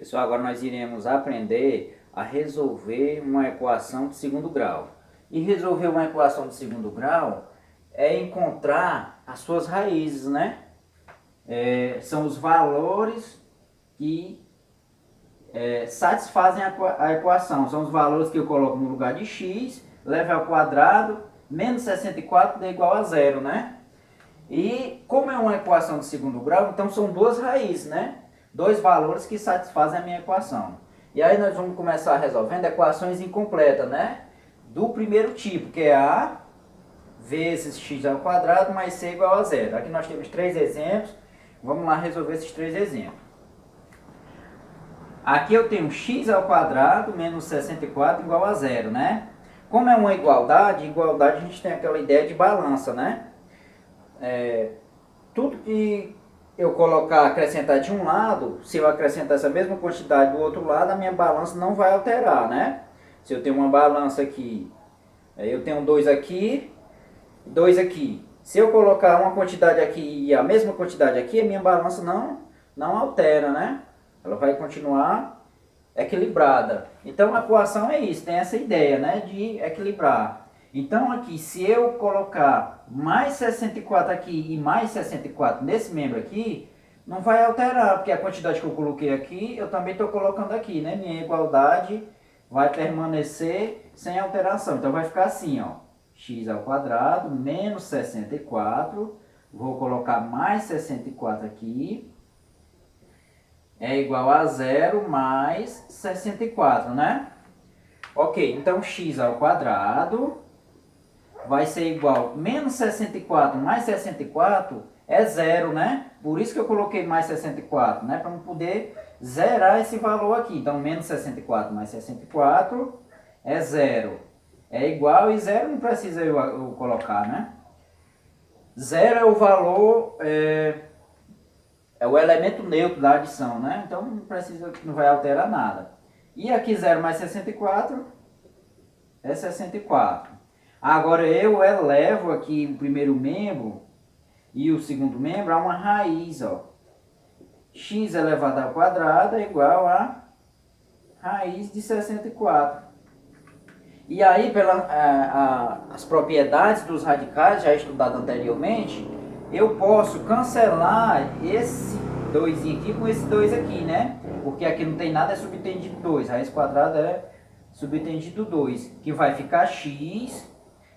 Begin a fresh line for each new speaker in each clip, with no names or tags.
Pessoal, agora nós iremos aprender a resolver uma equação de segundo grau. E resolver uma equação de segundo grau é encontrar as suas raízes, né? São os valores que satisfazem a equação. São os valores que eu coloco no lugar de x, levo ao quadrado, menos 64 dá igual a zero, né? E como é uma equação de segundo grau, então são duas raízes, né? Dois valores que satisfazem a minha equação. E aí nós vamos começar resolvendo equações incompletas, né? Do primeiro tipo, que é a vezes x ao quadrado mais c igual a zero. Aqui nós temos três exemplos. Vamos lá resolver esses três exemplos. Aqui eu tenho x ao quadrado menos 64 igual a zero, né? Como é uma igualdade a gente tem aquela ideia de balança, né? Tudo que eu colocar, acrescentar de um lado, se eu acrescentar essa mesma quantidade do outro lado, a minha balança não vai alterar, né? Se eu tenho uma balança aqui, eu tenho 2 aqui, 2 aqui. Se eu colocar uma quantidade aqui e a mesma quantidade aqui, a minha balança não altera, né? Ela vai continuar equilibrada. Então a equação é isso, tem essa ideia, né, de equilibrar. Então aqui, se eu colocar mais 64 aqui e mais 64 nesse membro aqui, não vai alterar, porque a quantidade que eu coloquei aqui, eu também estou colocando aqui, né? Minha igualdade vai permanecer sem alteração. Então vai ficar assim, ó, x ao quadrado menos 64, vou colocar mais 64 aqui, é igual a zero mais 64, né? Ok, então x ao quadrado vai ser igual menos 64 mais 64 é zero, né? Por isso que eu coloquei mais 64, né? Para não poder zerar esse valor aqui. Então, menos 64 mais 64 é zero. É igual, e zero não precisa eu colocar, né? Zero é o valor, é o elemento neutro da adição, né? Então, não vai alterar nada. E aqui 0 mais 64 é 64. Agora eu elevo aqui o primeiro membro e o segundo membro a uma raiz, ó. X elevado ao quadrado é igual a raiz de 64. E aí, as propriedades dos radicais, já estudado anteriormente, eu posso cancelar esse 2 aqui com esse 2 aqui, né? Porque aqui não tem nada, é subtendido 2. Raiz quadrada é subtendido 2, que vai ficar x.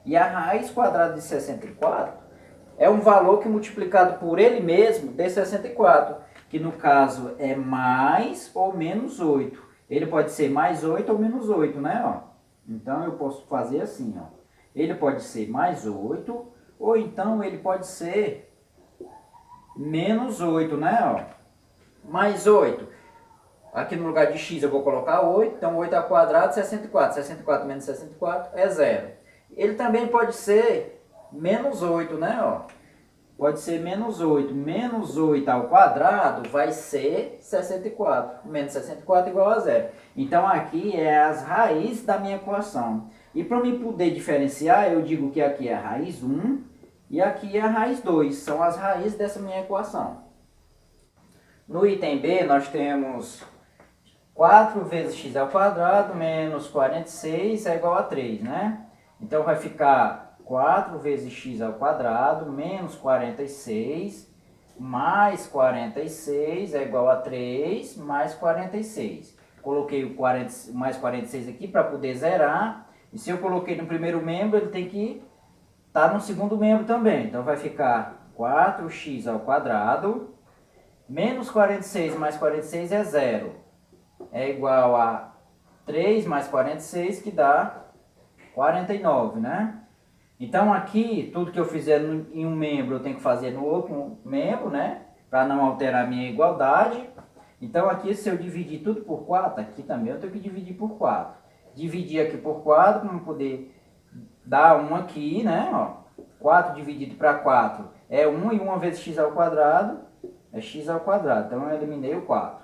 E a raiz quadrada de 64 é um valor que multiplicado por ele mesmo dê 64, que no caso é mais ou menos 8. Ele pode ser mais 8 ou menos 8, né? Ó. Então eu posso fazer assim, ó. Ele pode ser mais 8, ou então ele pode ser menos 8, né? Ó. Mais 8. Aqui no lugar de x eu vou colocar 8, então 8 ao quadrado, 64. 64 menos 64 é 0. Ele também pode ser menos 8, né? Ó. Pode ser menos 8. Menos 8 ao quadrado vai ser 64. Menos 64 igual a 0. Então aqui é as raízes da minha equação. E para eu poder diferenciar, eu digo que aqui é a raiz 1 e aqui é a raiz 2. São as raízes dessa minha equação. No item B nós temos 4 vezes x ao quadrado menos 46 é igual a 3, né? Então vai ficar 4 vezes x ao quadrado menos 46 mais 46 é igual a 3 mais 46. Coloquei o mais 46 aqui para poder zerar. E se eu coloquei no primeiro membro, ele tem que estar no segundo membro também. Então vai ficar 4x ao quadrado menos 46 mais 46 é 0. É igual a 3 mais 46, que dá 49, né? Então aqui, tudo que eu fizer em um membro, eu tenho que fazer no outro membro, né? Para não alterar a minha igualdade. Então aqui, se eu dividir tudo por 4, aqui também eu tenho que dividir por 4. Dividir aqui por 4, para poder dar 1 aqui, né? Ó, 4 dividido para 4 é 1, e 1 vezes x ao quadrado é x ao quadrado. Então eu eliminei o 4.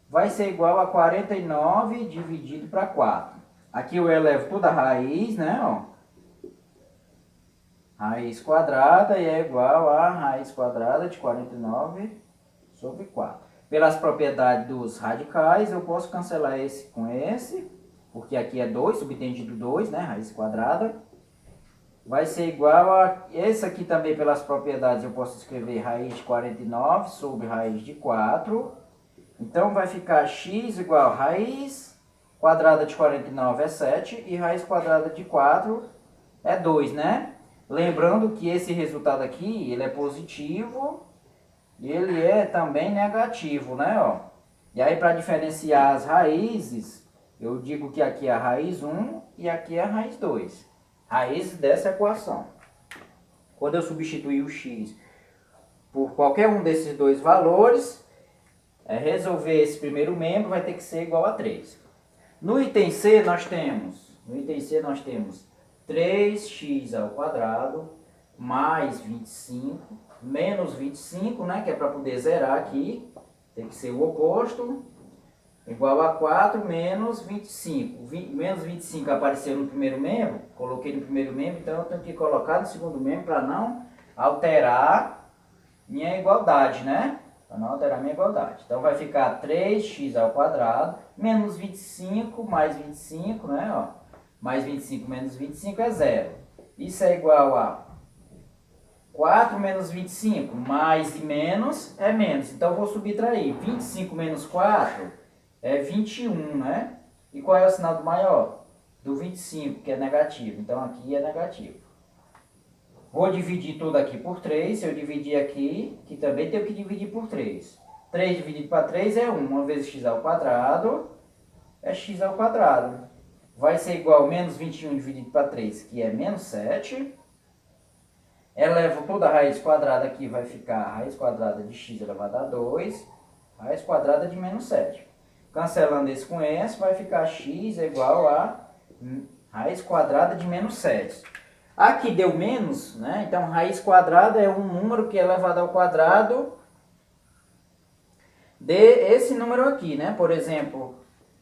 Vai ser igual a 49 dividido para 4. Aqui eu elevo toda a raiz, né? Ó. Raiz quadrada e é igual a raiz quadrada de 49 sobre 4. Pelas propriedades dos radicais, eu posso cancelar esse com esse, porque aqui é 2, subtendido 2, né, raiz quadrada. Vai ser igual a esse aqui também, pelas propriedades, eu posso escrever raiz de 49 sobre raiz de 4. Então vai ficar x igual a raiz quadrada de 49 é 7 e raiz quadrada de 4 é 2, né? Lembrando que esse resultado aqui, ele é positivo e ele é também negativo, né? Ó. E aí, para diferenciar as raízes, eu digo que aqui é a raiz 1 e aqui é a raiz 2. Raízes dessa equação. Quando eu substituir o x por qualquer um desses dois valores, resolver esse primeiro membro vai ter que ser igual a 3. No item C nós temos 3x ao quadrado mais 25 menos 25, né, que é para poder zerar aqui, tem que ser o oposto, igual a 4 menos 25. Menos 25 apareceu no primeiro membro, coloquei no primeiro membro, então eu tenho que colocar no segundo membro para não alterar minha igualdade, né? Para não alterar minha igualdade. Então vai ficar 3x ao quadrado menos 25 mais 25, né? Ó, mais 25 menos 25 é 0. Isso é igual a 4 menos 25, mais e menos é menos. Então eu vou subtrair. 25 menos 4 é 21, né? E qual é o sinal do maior? Do 25, que é negativo. Então aqui é negativo. Vou dividir tudo aqui por 3. Se eu dividir aqui, que também tenho que dividir por 3. 3 dividido para 3 é 1. 1 vezes x ao quadrado é x ao quadrado. Vai ser igual a menos 21 dividido para 3, que é menos 7. Elevo toda a raiz quadrada aqui, vai ficar a raiz quadrada de x elevado a 2. Raiz quadrada de menos 7. Cancelando esse com esse, vai ficar x igual a raiz quadrada de menos 7. Aqui deu menos, né? Então raiz quadrada é um número que é elevado ao quadrado de esse número aqui, né? Por exemplo,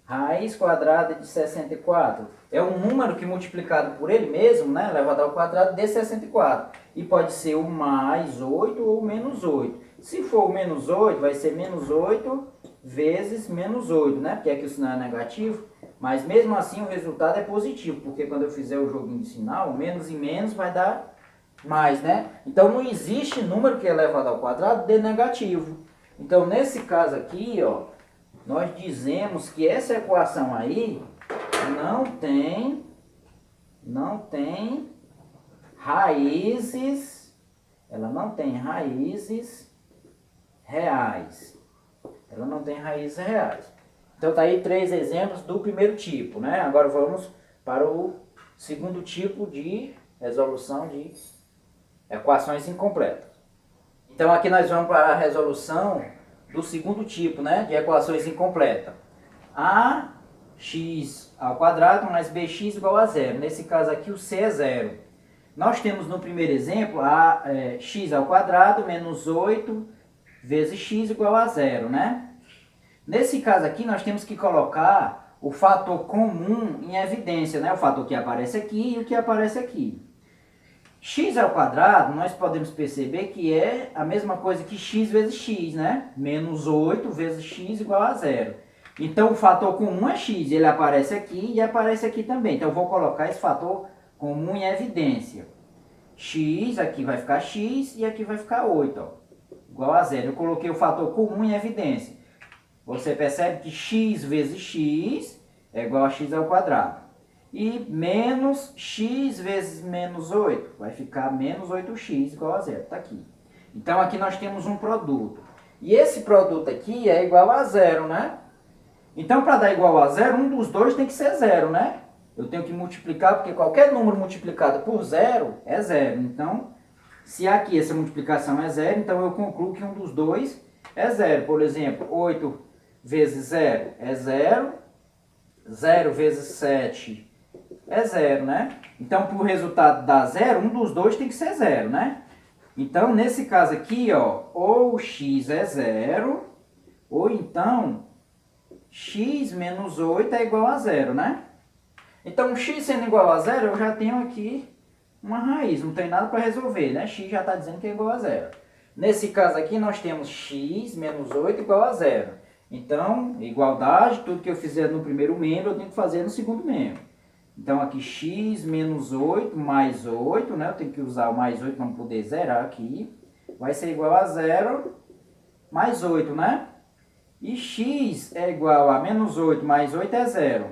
raiz quadrada de 64 é um número que multiplicado por ele mesmo, né? Elevado ao quadrado de 64. E pode ser o mais 8 ou o menos 8. Se for o menos 8, vai ser menos 8 vezes menos 8, né? Porque aqui o sinal é negativo. Mas mesmo assim o resultado é positivo, porque quando eu fizer o joguinho de sinal, menos e menos vai dar mais, né? Então não existe número que é elevado ao quadrado de negativo. Então nesse caso aqui, ó, nós dizemos que essa equação aí não tem raízes, ela não tem raízes reais. Ela não tem raízes reais. Então tá aí 3 exemplos do primeiro tipo, né? Agora vamos para o segundo tipo de resolução de equações incompletas. Então aqui nós vamos para a resolução do segundo tipo, né, de equações incompletas. Ax ao quadrado mais bx igual a 0. Nesse caso aqui o c é 0. Nós temos no primeiro exemplo x ao quadrado menos 8 vezes x igual a 0, né? Nesse caso aqui nós temos que colocar o fator comum em evidência, né? O fator que aparece aqui e o que aparece aqui. X ao quadrado, nós podemos perceber que é a mesma coisa que x vezes x, né? Menos 8 vezes x igual a 0. Então, o fator comum é x, ele aparece aqui e aparece aqui também. Então, eu vou colocar esse fator comum em evidência. X, aqui vai ficar x e aqui vai ficar 8, ó, igual a 0. Eu coloquei o fator comum em evidência. Você percebe que x vezes x é igual a x ao quadrado. E menos x vezes menos 8 vai ficar menos 8x igual a 0. Está aqui. Então aqui nós temos um produto. E esse produto aqui é igual a 0, né? Então para dar igual a 0, um dos dois tem que ser 0, né? Eu tenho que multiplicar, porque qualquer número multiplicado por 0 é 0. Então, se aqui essa multiplicação é 0, então eu concluo que um dos dois é 0. Por exemplo, 8 vezes 0 é 0. 0 vezes 7 é 0, né? Então, para o resultado dar 0, um dos dois tem que ser 0, né? Então, nesse caso aqui, ó, ou x é 0, ou então x menos 8 é igual a 0, né? Então, x sendo igual a 0, eu já tenho aqui uma raiz, não tem nada para resolver, né? X já está dizendo que é igual a 0. Nesse caso aqui, nós temos x menos 8 igual a zero. Então, igualdade, tudo que eu fizer no primeiro membro, eu tenho que fazer no segundo membro. Então, aqui x menos 8 mais 8, né? Eu tenho que usar o mais 8 para poder zerar aqui. Vai ser igual a zero mais 8, né? E x é igual a menos 8 mais 8 é zero.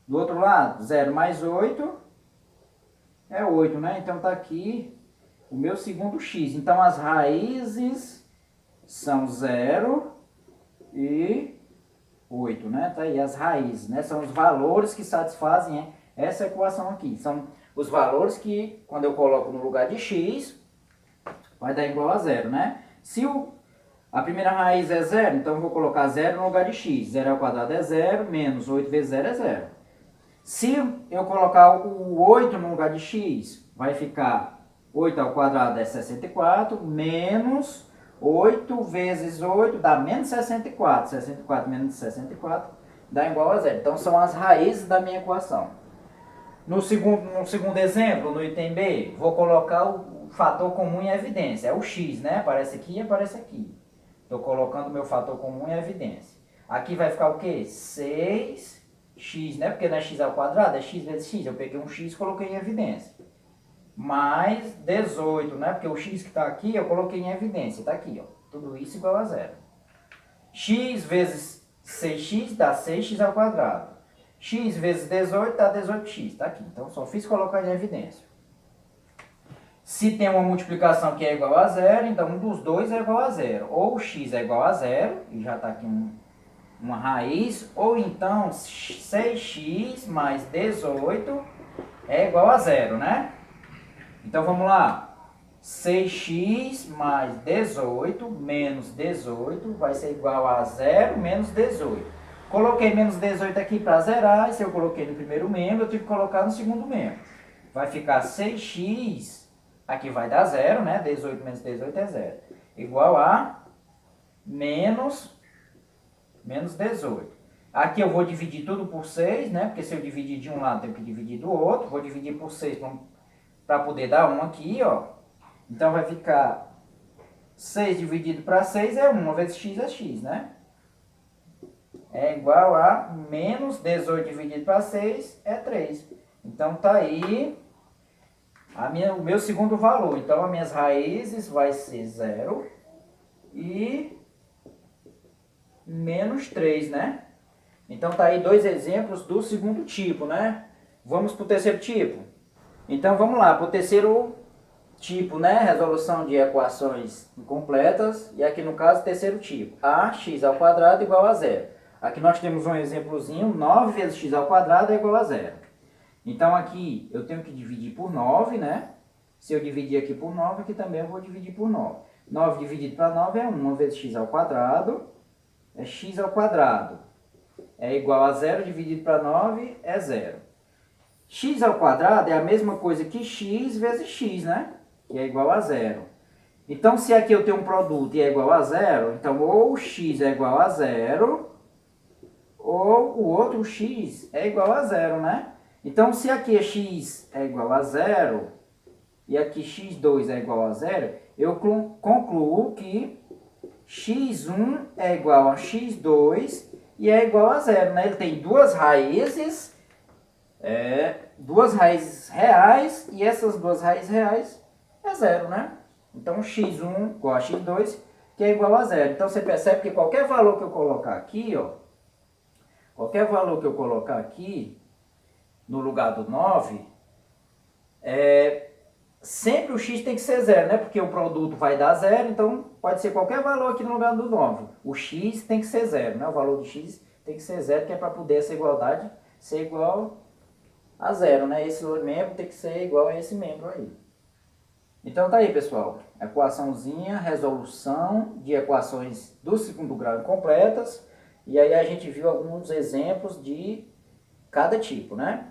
Do outro lado, 0 mais 8 é 8, né? Então, está aqui o meu segundo x. Então, as raízes são 0 e 8, né? Tá aí as raízes, né? São os valores que satisfazem essa equação aqui. São os valores que, quando eu coloco no lugar de x, vai dar igual a zero, né? Se a primeira raiz é zero, então eu vou colocar zero no lugar de x. 0 ao quadrado é zero, menos 8 vezes 0 é zero. Se eu colocar o 8 no lugar de x, vai ficar 8 ao quadrado é 64, menos 8 vezes 8 dá menos 64. 64 menos 64 dá igual a zero. Então, são as raízes da minha equação. No segundo exemplo, no item B, vou colocar o fator comum em evidência. É o x, né? Aparece aqui e aparece aqui. Estou colocando o meu fator comum em evidência. Aqui vai ficar o quê? 6x, né? Porque não é x ao quadrado, é x vezes x. Eu peguei um x e coloquei em evidência. Mais 18, né? Porque o x que está aqui, eu coloquei em evidência. Está aqui, ó. Tudo isso igual a zero. X vezes 6x dá 6x ao quadrado. X vezes 18 dá 18x. Está aqui. Então, só fiz colocar em evidência. Se tem uma multiplicação que é igual a zero, então um dos dois é igual a zero. Ou x é igual a zero, e já está aqui uma raiz, ou então 6x mais 18 é igual a zero, né? Então, vamos lá. 6x mais 18 menos 18 vai ser igual a 0 menos 18. Coloquei menos 18 aqui para zerar, e se eu coloquei no primeiro membro, eu tive que colocar no segundo membro. Vai ficar 6x, aqui vai dar 0, né? 18 menos 18 é 0. Igual a menos 18. Aqui eu vou dividir tudo por 6, né? Porque se eu dividir de um lado, eu tenho que dividir do outro. Vou dividir por 6 para poder dar 1 aqui, ó. Então, vai ficar 6 dividido para 6 é 1, vezes x é x, né? É igual a menos 18 dividido para 6 é 3. Então, tá aí o meu segundo valor. Então, as minhas raízes vai ser 0 e menos 3, né? Então, tá aí dois exemplos do segundo tipo, né? Vamos para o terceiro tipo. Então, vamos lá, para o terceiro tipo, né? Resolução de equações incompletas. E aqui, no caso, terceiro tipo. Ax ao quadrado igual a 0. Aqui nós temos um exemplozinho. 9 vezes x ao quadrado é igual a 0. Então, aqui eu tenho que dividir por 9, né? Se eu dividir aqui por 9, aqui também eu vou dividir por 9. 9 dividido para 9 é 1 vezes x ao quadrado. É x ao quadrado. É igual a 0 dividido para 9 é 0. X ao quadrado é a mesma coisa que x vezes x, né? Que é igual a 0. Então, se aqui eu tenho um produto e é igual a 0, então ou x é igual a 0, ou o outro x é igual a 0, né? Então, se aqui é x é igual a 0, e aqui x2 é igual a 0, eu concluo que x1 é igual a x2 e é igual a 0, né? Ele tem duas raízes reais, e essas duas raízes reais é 0, né? Então, x1 igual a x2, que é igual a 0. Então, você percebe que qualquer valor que eu colocar aqui, ó, qualquer valor que eu colocar aqui, no lugar do 9, sempre o x tem que ser 0, né? Porque o produto vai dar 0, então pode ser qualquer valor aqui no lugar do 9. O x tem que ser 0, né? O valor do x tem que ser 0, que é para poder essa igualdade ser igual a 0, né? Esse membro tem que ser igual a esse membro aí. Então tá aí, pessoal. Equaçãozinha, resolução de equações do segundo grau incompletas. E aí a gente viu alguns exemplos de cada tipo, né?